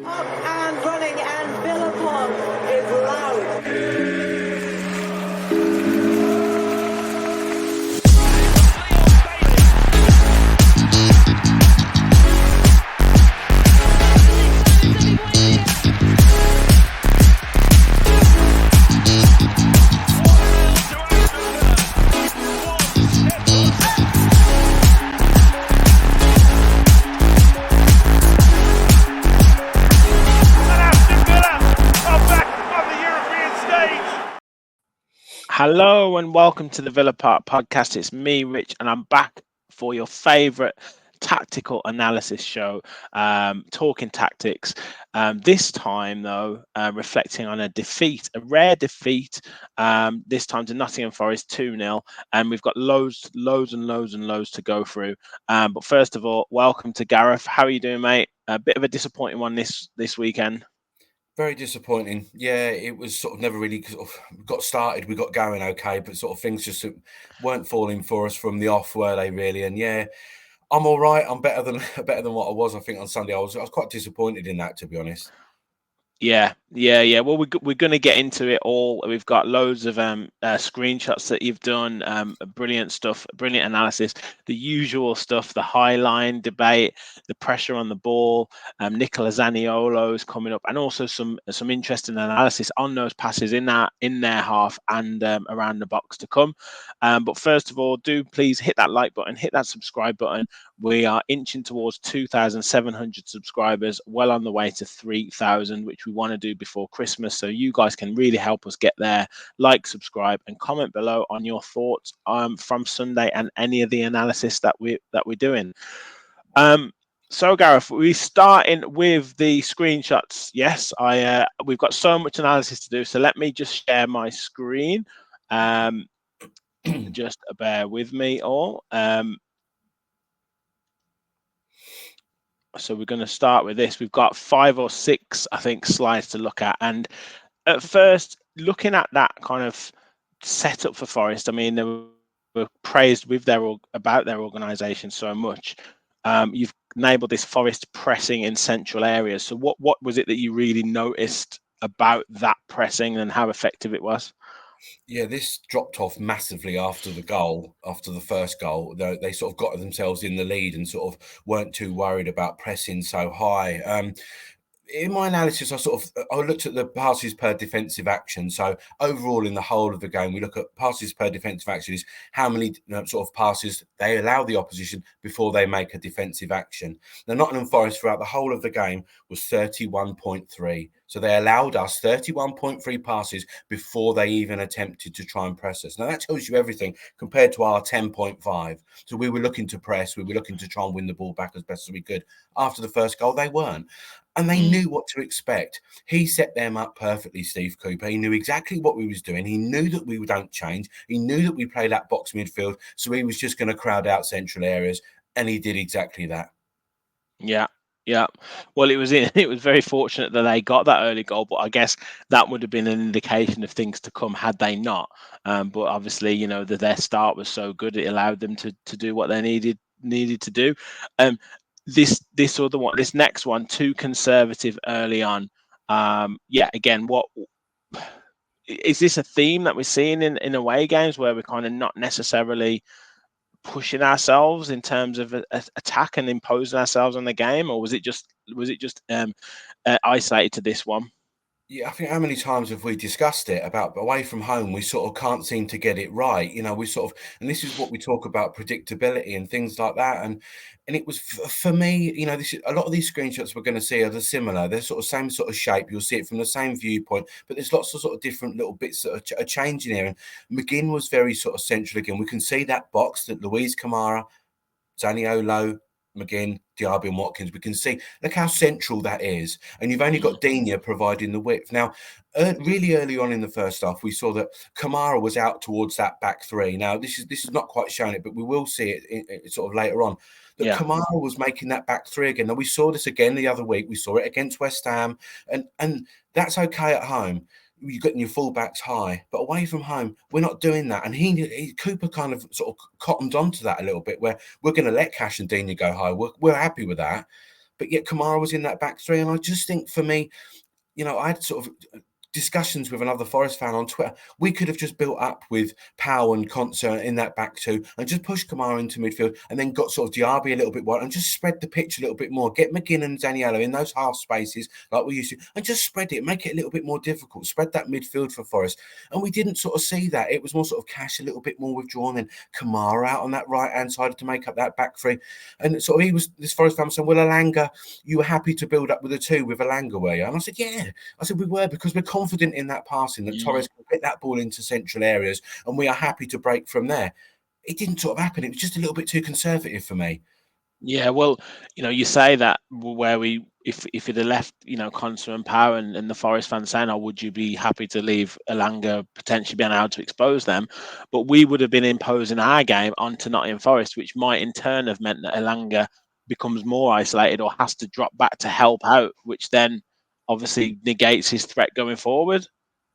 Up and running, and Billabong is loud. Hello and welcome to the Villa Park podcast. It's me, Rich, and I'm back for your favourite tactical analysis show, talking tactics. This time, though, reflecting on a rare defeat, this time to Nottingham Forest 2-0. And we've got loads to go through. But first of all, welcome to Gareth. How are you doing, mate? A bit of a disappointing one this weekend. Very disappointing. Yeah, it was sort of never really sort of got started. We got going okay, but sort of things just weren't falling for us from the off, were they really? And yeah, I'm all right. I'm better than what I was. I think on Sunday I was quite disappointed in that, to be honest. Yeah. Well, we're going to get into it all. We've got loads of screenshots that you've done, brilliant stuff, brilliant analysis, the usual stuff, the Highline debate, the pressure on the ball, Nicolo Zaniolo is coming up, and also some interesting analysis on those passes in their half and around the box to come. But first of all, do please hit that like button, hit that subscribe button. We are inching towards 2,700 subscribers, well on the way to 3,000, which we want to do before Christmas. So you guys can really help us get there. Like, subscribe, and comment below on your thoughts from Sunday and any of the analysis that we're doing. So Gareth, we starting with the screenshots. Yes, we've got so much analysis to do. So let me just share my screen. Just bear with me all. So we're going to start with this. We've got 5 or 6, I think, slides to look at. And at first, looking at that kind of setup for Forest, I mean, they were praised about their organisation so much. You've enabled this Forest pressing in central areas. So what was it that you really noticed about that pressing and how effective it was? Yeah, this dropped off massively after the first goal. They sort of got themselves in the lead and sort of weren't too worried about pressing so high. In my analysis, I looked at the passes per defensive action. So overall, in the whole of the game, we look at passes per defensive action is how many sort of passes they allow the opposition before they make a defensive action. Now, Nottingham Forest throughout the whole of the game was 31.3. So they allowed us 31.3 passes before they even attempted to try and press us. Now, that tells you everything compared to our 10.5. So we were looking to press. We were looking to try and win the ball back as best as we could. After the first goal, they weren't. And they knew what to expect. He set them up perfectly, Steve Cooper. He knew exactly what we was doing. He knew that we don't change. He knew that we play that box midfield. So he was just going to crowd out central areas. And he did exactly that. Yeah. Well, it was very fortunate that they got that early goal, but I guess that would have been an indication of things to come had they not. But obviously, you know, their start was so good, it allowed them to do what they needed to do. This next one, too conservative early on. Again, what is this a theme that we're seeing in away games where we're kind of not necessarily pushing ourselves in terms of attack and imposing ourselves on the game, or was it just isolated to this one? Yeah, I think how many times have we discussed it about away from home? We sort of can't seem to get it right. You know, and this is what we talk about, predictability and things like that. And it was for me, you know, a lot of these screenshots we're going to see are similar. They're sort of same sort of shape. You'll see it from the same viewpoint, but there's lots of sort of different little bits that are changing here. And McGinn was very sort of central again. We can see that box that Luis Kamara, Zaniolo, McGinn, Diaby and Watkins, we can see, look how central that is. And you've only got Digne providing the width. Now, really early on in the first half, we saw that Kamara was out towards that back three. Now, this is not quite showing it, but we will see it sort of later on. That Kamara was making that back three again. Now, we saw this again the other week. We saw it against West Ham. And that's okay at home. You're getting your fullbacks high, but away from home, we're not doing that. And Cooper kind of sort of cottoned onto that a little bit, where we're going to let Cash and Digne go high. We're happy with that. but yet Kamara was in that back three. And I just think for me, I had sort of discussions with another Forest fan on Twitter. We could have just built up with Powell and Concert in that back two and just pushed Kamara into midfield and then got sort of Diaby a little bit wide and just spread the pitch a little bit more. Get McGinn and Zaniolo in those half spaces like we used to and just spread it, make it a little bit more difficult, spread that midfield for Forest. And we didn't sort of see that. It was more sort of Cash a little bit more withdrawn and Kamara out on that right-hand side to make up that back three. And sort of this Forest fan was saying, well, Alanga, you were happy to build up with a two with Alanga, were you? And I said, yeah. I said, we were, because we're confident in that passing that Torres can get that ball into central areas and we are happy to break from there. It didn't sort of happen. It was just a little bit too conservative for me. Yeah, well, you say that where if it had left, Conser and Power and the Forest fans saying, oh, would you be happy to leave Alanga potentially being able to expose them? But we would have been imposing our game onto Nottingham Forest, which might in turn have meant that Alanga becomes more isolated or has to drop back to help out, which then obviously negates his threat going forward.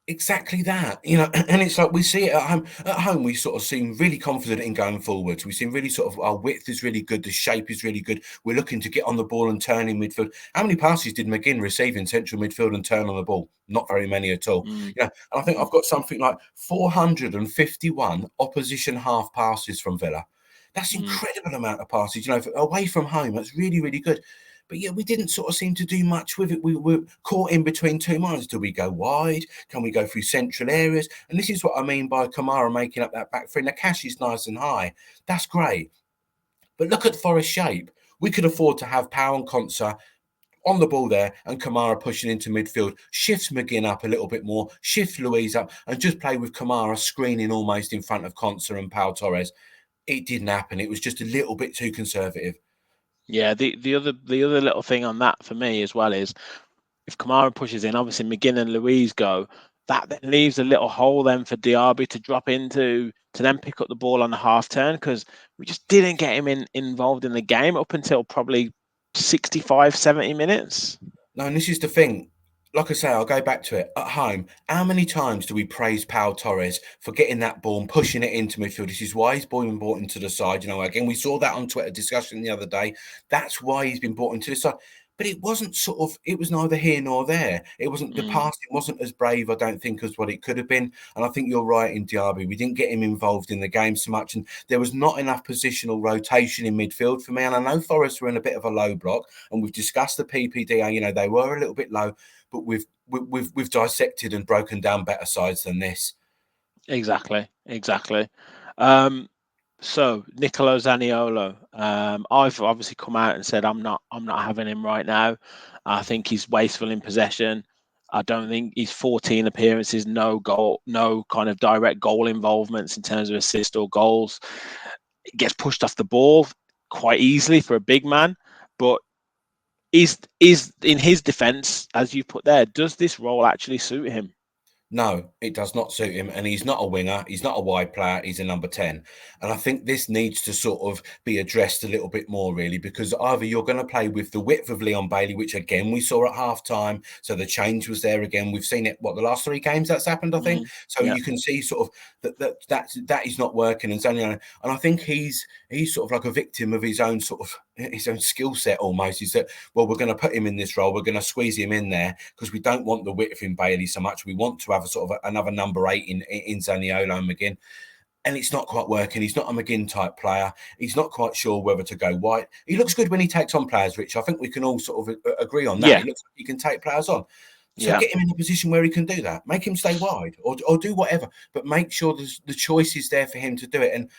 Exactly that, and it's like we see it at home. At home, we sort of seem really confident in going forwards. We seem really sort of, our width is really good, the shape is really good. We're looking to get on the ball and turn in midfield. How many passes did McGinn receive in central midfield and turn on the ball? Not very many at all. And I think I've got something like 451 opposition half passes from Villa. That's an incredible amount of passes, away from home. That's really, really good. But yeah, we didn't sort of seem to do much with it. We were caught in between two minds. Do we go wide? Can we go through central areas? And this is what I mean by Kamara making up that back three. Now, Cash is nice and high. That's great. But look at Forest shape. We could afford to have Powell and Konsa on the ball there and Kamara pushing into midfield, shifts McGinn up a little bit more, shift Louise up and just play with Kamara screening almost in front of Konsa and Pau Torres. It didn't happen. It was just a little bit too conservative. Yeah, the other little thing on that for me as well is if Kamara pushes in, obviously McGinn and Louise go, that then leaves a little hole then for Diaby to drop into to then pick up the ball on the half turn, because we just didn't get him involved in the game up until probably 65, 70 minutes. No, and this is the thing. Like I say, I'll go back to it. At home, how many times do we praise Pau Torres for getting that ball and pushing it into midfield? This is why he's been brought into the side. Again, we saw that on Twitter discussion the other day. That's why he's been brought into the side. But it wasn't it was neither here nor there. It wasn't, the passing wasn't as brave, I don't think, as what it could have been. And I think you're right in Diaby. We didn't get him involved in the game so much. And there was not enough positional rotation in midfield for me. And I know Forest were in a bit of a low block. And we've discussed the PPD, they were a little bit low. But we've dissected and broken down better sides than this. Exactly. So Nicolo Zaniolo, I've obviously come out and said I'm not having him right now. I think he's wasteful in possession. I don't think he's 14 appearances, no goal, no kind of direct goal involvements in terms of assist or goals. He gets pushed off the ball quite easily for a big man, but is in his defence, as you put there, does this role actually suit him? No, it does not suit him. And he's not a winger. He's not a wide player. He's a number 10. And I think this needs to sort of be addressed a little bit more, really, because either you're going to play with the width of Leon Bailey, which, again, we saw at half-time. So the change was there again. We've seen it, the last 3 games that's happened, I think. So you can see sort of that is not working. And I think he's sort of like a victim of his own sort of his own skill set almost. Is that, well, we're going to put him in this role. We're going to squeeze him in there because we don't want the width in Bailey so much. We want to have a sort of another number 8 in Zaniolo and McGinn. And it's not quite working. He's not a McGinn type player. He's not quite sure whether to go wide. He looks good when he takes on players, Rich. I think we can all sort of agree on that. Yeah. He looks like he can take players on. So get him in a position where he can do that. Make him stay wide or do whatever. But make sure the choice is there for him to do it. And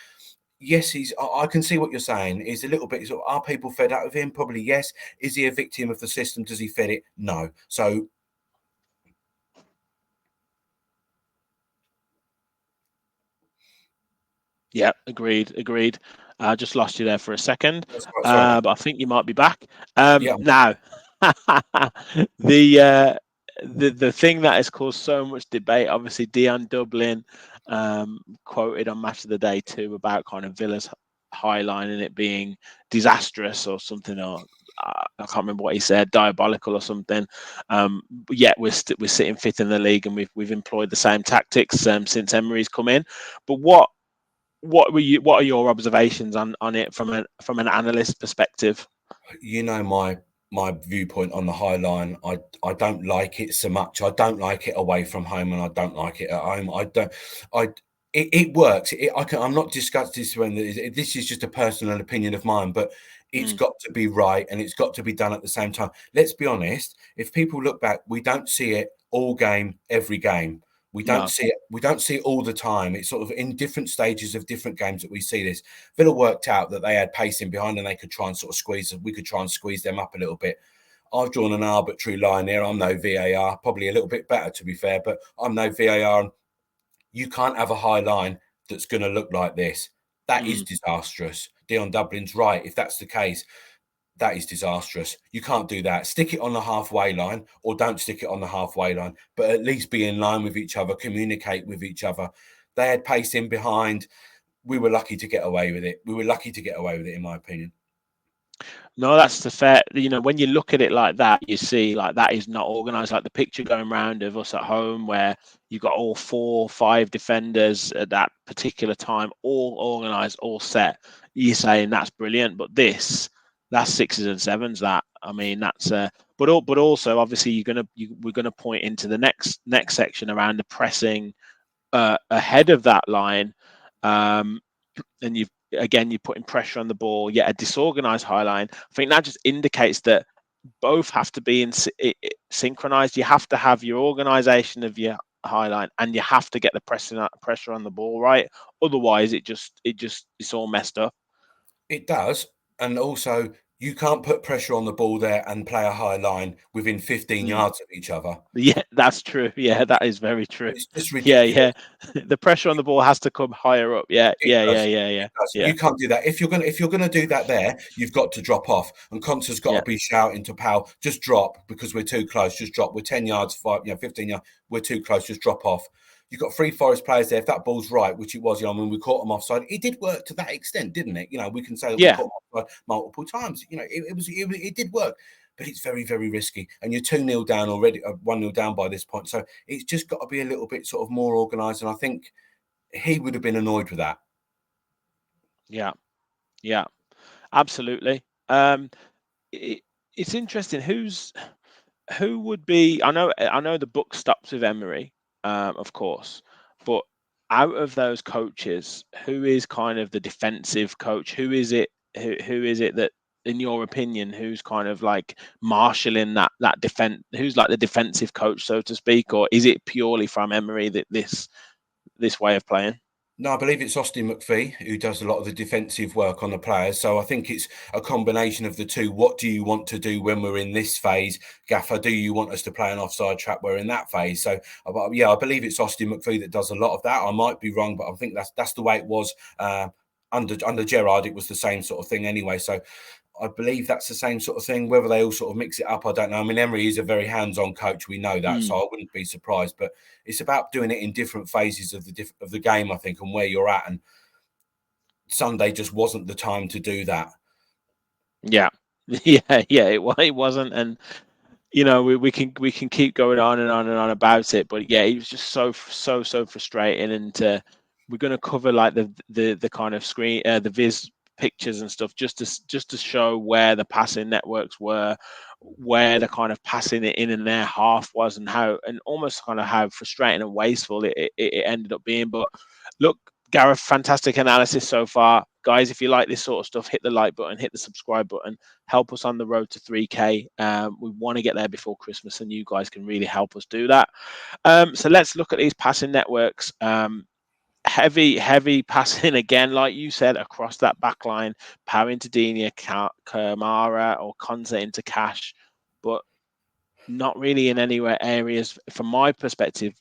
yes, I can see what you're saying. He's a little bit, sort of, are people fed up with him? Probably yes. Is he a victim of the system? Does he fit it? No. So yeah, agreed. I just lost you there for a second, but I think you might be back. Now, the thing that has caused so much debate, obviously, Dion Dublin quoted on Match of the Day too about kind of Villa's Highline and it being disastrous or something, or I can't remember what he said, diabolical or something. But yet we're sitting 5th in the league and we've employed the same tactics since Emery's come in. But what are your observations on it from an analyst perspective? My my viewpoint on the high line. I don't like it so much. I don't like it away from home, and I don't like it at home. It works. I'm not discussing this when this is just a personal opinion of mine, but it's got to be right and it's got to be done at the same time. Let's be honest. If people look back, we don't see it all game, every game. We don't see it. We don't see it all the time. It's sort of in different stages of different games that we see this. Villa worked out that they had pace in behind and they could try and sort of squeeze. We could try and squeeze them up a little bit. I've drawn an arbitrary line here. I'm no VAR, probably a little bit better to be fair, but I'm no VAR. And you can't have a high line that's going to look like this. That is disastrous. Dion Dublin's right. If that's the case, that is disastrous. You can't do that. Stick it on the halfway line or don't stick it on the halfway line, but at least be in line with each other, communicate with each other. They had pace in behind. We were lucky to get away with it. In my opinion. No, that's the fair. When you look at it like that, you see like that is not organised. Like the picture going round of us at home, where you've got all 4 or 5 defenders at that particular time, all organised, all set. You're saying that's brilliant, but that's 6s and 7s. That I mean, that's but also obviously we're gonna point into the next section around the pressing ahead of that line, and you're putting pressure on the ball, yet a disorganized high line. I think that just indicates that both have to be synchronized. You have to have your organization of your high line, and you have to get the pressure on the ball right. Otherwise, it's all messed up. It does, and also you can't put pressure on the ball there and play a high line within 15 yards of each other. Yeah, that's true. Yeah, that is very true. It's just ridiculous. Yeah. The pressure on the ball has to come higher up. Yeah. You can't do that. If you're gonna do that there, you've got to drop off. And Conte's got to be shouting to Powell, just drop because we're too close. Just drop. We're 10 yards, 15 yards. We're too close. Just drop off. You've got 3 Forest players there. If that ball's right, which it was, when we caught them offside, it did work to that extent, didn't it? We can say that we caught them offside multiple times. It did work. But it's very, very risky. And you're 2-0 down already, 1-0 down by this point. So it's just got to be a little bit sort of more organised. And I think he would have been annoyed with that. Yeah, absolutely. It's interesting. Who would be? I know the book stops with Emery, of course, but out of those coaches, who is kind of the defensive coach? Who is it? Who is it that, in your opinion, who's kind of like marshalling that defense? Who's like the defensive coach, so to speak, or is it purely from Emery that this way of playing? No, I believe it's Austin McPhee who does a lot of the defensive work on the players. So I think it's a combination of the two. What do you want to do when we're in this phase? Gaffer, do you want us to play an offside trap? We're in that phase. So, I believe it's Austin McPhee that does a lot of that. I might be wrong, but I think that's the way it was. Under Gerrard, it was the same sort of thing anyway. So I believe that's the same sort of thing. Whether they all sort of mix it up, I don't know. I mean, Emery is a very hands-on coach. We know that, so I wouldn't be surprised. But it's about doing it in different phases of the game, I think, and where you're at. And Sunday just wasn't the time to do that. Yeah. It wasn't, and we can keep going on and on and on about it. But yeah, it was just so frustrating. And we're going to cover like the kind of screen, the viz pictures and stuff, just to show where the passing networks were, where the kind of passing it in and their half was, and almost kind of how frustrating and wasteful it ended up being. But look, Gareth, fantastic analysis so far. Guys, if you like this sort of stuff, hit the like button, hit the subscribe button, help us on the road to 3K. We want to get there before Christmas, and you guys can really help us do that. So let's look at these passing networks. Heavy passing again, like you said, across that back line, Power into Dina, Kamara or Konza into Cash, but not really in anywhere areas, from my perspective,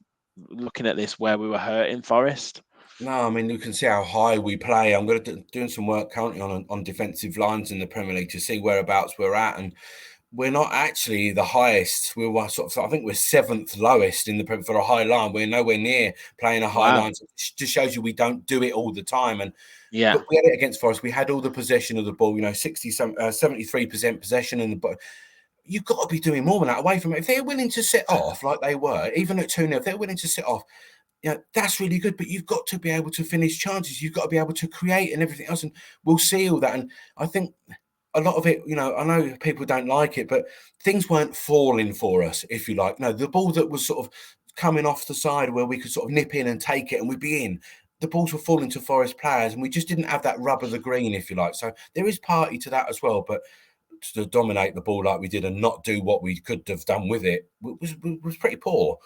looking at this, where we were hurting Forest. No, I mean, you can see how high we play. I'm going to doing some work currently on defensive lines in the Premier League to see whereabouts we're at, and we're not actually the highest. We're I think we're 7th lowest in the for a high line. We're nowhere near playing a high line. So it just shows you we don't do it all the time. And but we had it against Forest. We had all the possession of the ball. 73% possession in the ball. You've got to be doing more than that away from it. If they're willing to sit off like they were, even at 2-0, if they're willing to sit off, that's really good. But you've got to be able to finish chances. You've got to be able to create and everything else. And we'll see all that. And I think a lot of it, I know people don't like it, but things weren't falling for us, if you like. No, the ball that was sort of coming off the side where we could sort of nip in and take it and we'd be in, the balls were falling to Forest players and we just didn't have that rub of the green, if you like. So there is party to that as well. But to dominate the ball like we did and not do what we could have done with it was pretty poor.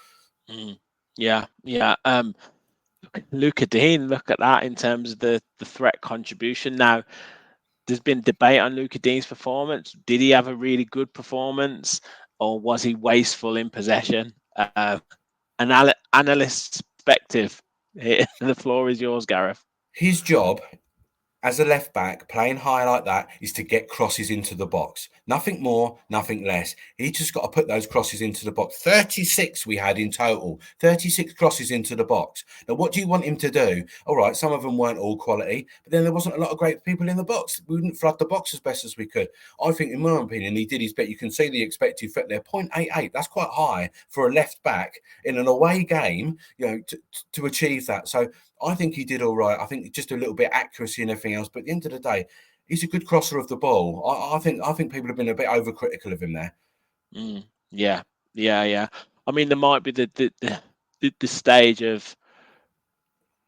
Yeah. Luca Dean, look at that in terms of the threat contribution. Now, there's been debate on Luca Dean's performance. Did he have a really good performance, or was he wasteful in possession? Analyst perspective. The floor is yours, Gareth. His job as a left back playing high like that is to get crosses into the box. Nothing more, nothing less. He just got to put those crosses into the box. 36 we had in total, 36 crosses into the box. Now, what do you want him to do? All right, some of them weren't all quality, but then there wasn't a lot of great people in the box. We didn't flood the box as best as we could. I think, in my opinion, he did his best. You can see the expected threat there, 0.88. That's quite high for a left back in an away game, to achieve that. So I think he did all right. I think just a little bit accuracy and everything else. But at the end of the day, he's a good crosser of the ball. I think people have been a bit overcritical of him there. Yeah. I mean, there might be the stage of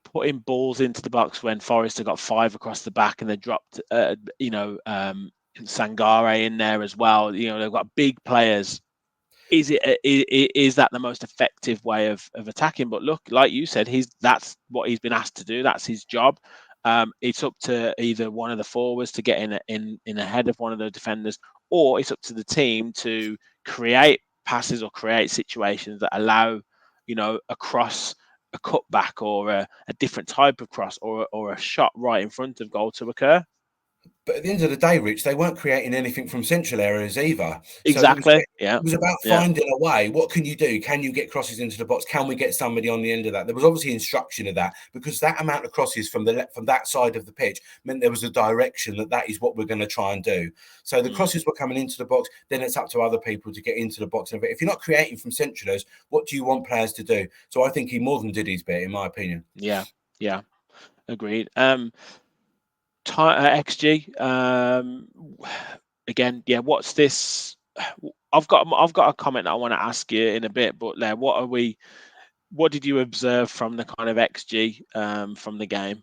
putting balls into the box when Forest have got 5 across the back and they dropped, Sangare in there as well. They've got big players. Is that the most effective way of attacking? But look, like you said, that's what he's been asked to do. That's his job. It's up to either one of the forwards to get in ahead of one of the defenders, or it's up to the team to create passes or create situations that allow, a cross, a cutback, or a different type of cross, or a shot right in front of goal to occur. But at the end of the day, Rich, they weren't creating anything from central areas either. Exactly. It was about finding a way. What can you do? Can you get crosses into the box? Can we get somebody on the end of that? There was obviously instruction of that, because that amount of crosses from that side of the pitch meant there was a direction that is what we're going to try and do. So the crosses were coming into the box. Then it's up to other people to get into the box. And if you're not creating from central areas, what do you want players to do? So I think he more than did his bit, in my opinion. Yeah. Agreed. XG. Again, what's this? I've got a comment that I want to ask you in a bit, but what did you observe from the kind of XG from the game?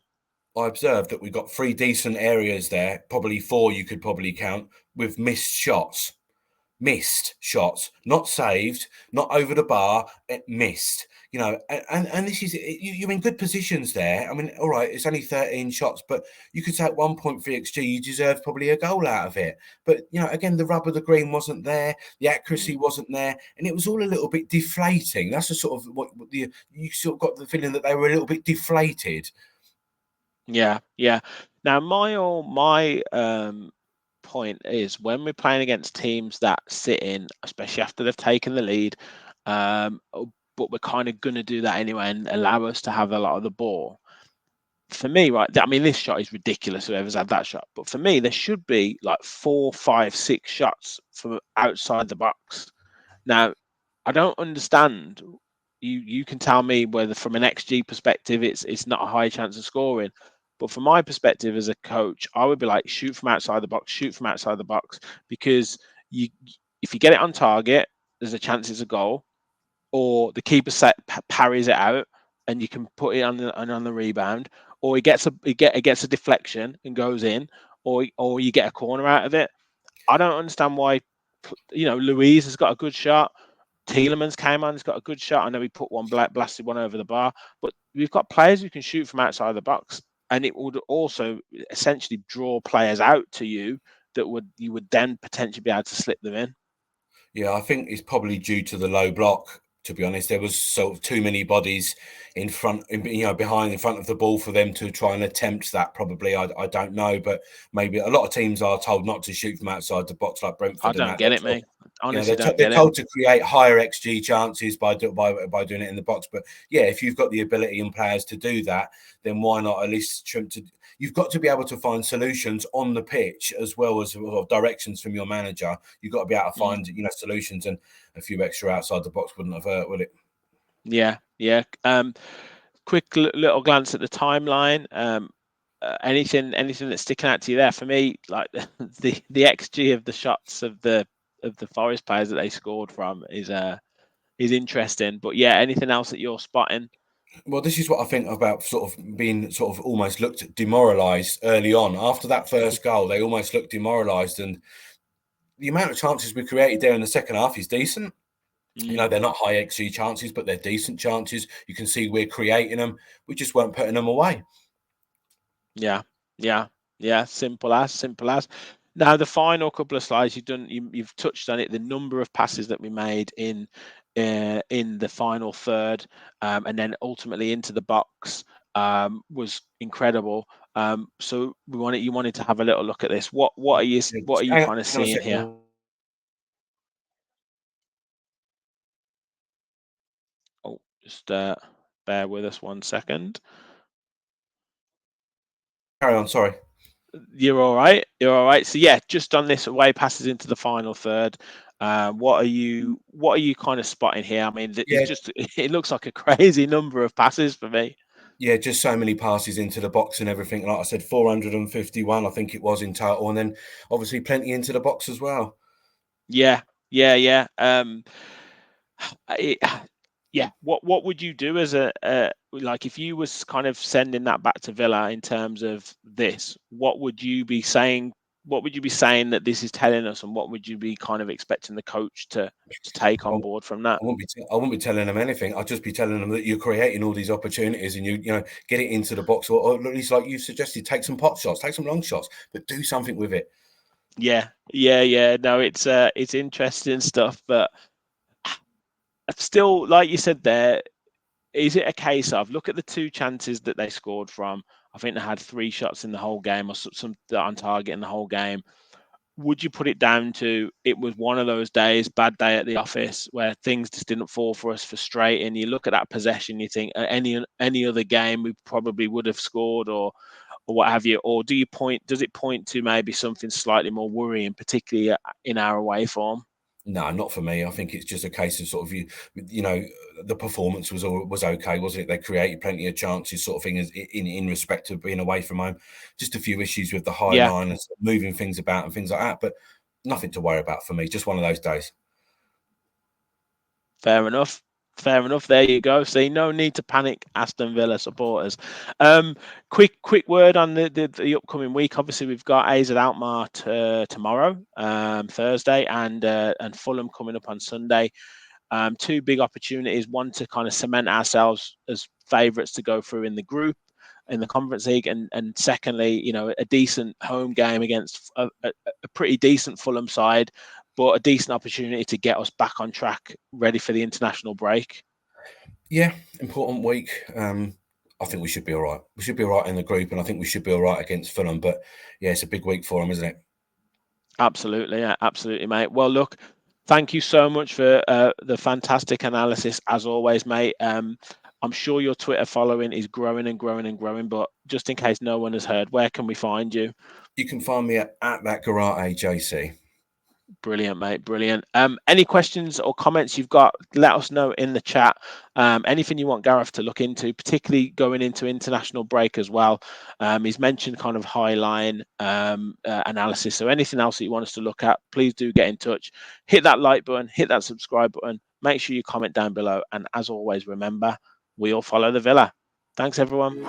I observed that we got 3 decent areas there, probably 4 you could probably count, with missed shots, not saved, not over the bar, missed. And this is, you're in good positions there. I mean, all right, it's only 13 shots, but you could say at 1.3 XG, you deserve probably a goal out of it. But, again, the rub of the green wasn't there, the accuracy wasn't there, and it was all a little bit deflating. That's the sort of you sort of got the feeling that they were a little bit deflated. Yeah. Now, my point is, when we're playing against teams that sit in, especially after they've taken the lead, but we're kind of going to do that anyway and allow us to have a lot of the ball. For me, right, I mean, this shot is ridiculous, whoever's had that shot. But for me, there should be like 4, 5, 6 shots from outside the box. Now, I don't understand. You can tell me whether from an XG perspective, it's not a high chance of scoring. But from my perspective as a coach, I would be like, shoot from outside the box, because if you get it on target, there's a chance it's a goal, or the keeper parries it out and you can put it on the rebound, or it gets a deflection and goes in, or you get a corner out of it. I don't understand why. Louise has got a good shot. Tielemans came on, he's got a good shot. I know he put one blasted one over the bar, but we've got players who can shoot from outside the box, and it would also essentially draw players out to you that you would then potentially be able to slip them in. Yeah, I think it's probably due to the low block. To be honest, there was sort of too many bodies in front, behind in front of the ball for them to try and attempt that. Probably, I don't know, but maybe a lot of teams are told not to shoot from outside the box, like Brentford. I don't get it, mate. Honestly, they're told to create higher XG chances by doing it in the box. But yeah, if you've got the ability and players to do that, then why not at least try to? You've got to be able to find solutions on the pitch as well as directions from your manager. You've got to be able to find solutions, and a few extra outside the box wouldn't have hurt, would it? Yeah. Quick little glance at the timeline. anything that's sticking out to you there? For me, like the XG of the shots of the Forest players that they scored from is interesting. But yeah, anything else that you're spotting? Well, this is what I think about sort of being sort of almost looked demoralised early on. After that first goal, they almost looked demoralised, and the amount of chances we created there in the second half is decent. You know, they're not high XG chances, but they're decent chances. You can see we're creating them. We just weren't putting them away. Yeah. Simple as. Now, the final couple of slides you've touched on it. The number of passes that we made in the final third, and then ultimately into the box, was incredible. So you wanted to have a little look at this. What are you kind of seeing here? Oh, just bear with us 1 second. Carry on, sorry. You're all right. So yeah, just on this away passes into the final third. What are you kind of spotting here? I mean, it looks like a crazy number of passes for me. Yeah, just so many passes into the box and everything. Like I said, 451, I think it was in total, and then obviously plenty into the box as well. Yeah. What would you do as like if you was kind of sending that back to Villa in terms of this? What would you be saying? What would you be saying that this is telling us, and what would you be kind of expecting the coach to take on board from that? I wouldn't be telling them anything. I'd just be telling them that you're creating all these opportunities, and you know, get it into the box, or at least, like you suggested, take some pot shots, take some long shots, but do something with it. Yeah. No, it's interesting stuff, but still, like you said there, is it a case of look at the 2 chances that they scored from? I think they had 3 shots in the whole game, or some on target in the whole game. Would you put it down to it was one of those days, bad day at the office, where things just didn't fall for us, frustrating? You look at that possession, you think any other game we probably would have scored, or what have you? Or does it point to maybe something slightly more worrying, particularly in our away form? No, not for me. I think it's just a case of sort of you know, the performance was okay, wasn't it? They created plenty of chances, sort of thing, in respect of being away from home. Just a few issues with the high line and moving things about and things like that, but nothing to worry about for me. Just one of those days. Fair enough. There you go. See, no need to panic, Aston Villa supporters. Quick word on the upcoming week. Obviously, we've got AZ Alkmaar tomorrow, Thursday, and Fulham coming up on Sunday. 2 big opportunities. One to kind of cement ourselves as favourites to go through in the group, in the Conference League, and secondly, you know, a decent home game against a pretty decent Fulham side, but a decent opportunity to get us back on track, ready for the international break. Yeah, important week. I think we should be all right. We should be all right in the group, and I think we should be all right against Fulham. But yeah, it's a big week for them, isn't it? Absolutely, mate. Well, look, thank you so much for the fantastic analysis, as always, mate. I'm sure your Twitter following is growing and growing and growing, but just in case no one has heard, where can we find you? You can find me at that Gareth JC. Brilliant, mate. Brilliant. Any questions or comments you've got, let us know in the chat. Anything you want Gareth to look into, particularly going into international break as well. He's mentioned kind of Highline analysis. So anything else that you want us to look at, please do get in touch. Hit that like button, hit that subscribe button. Make sure you comment down below. And as always, remember, we all follow the Villa. Thanks, everyone.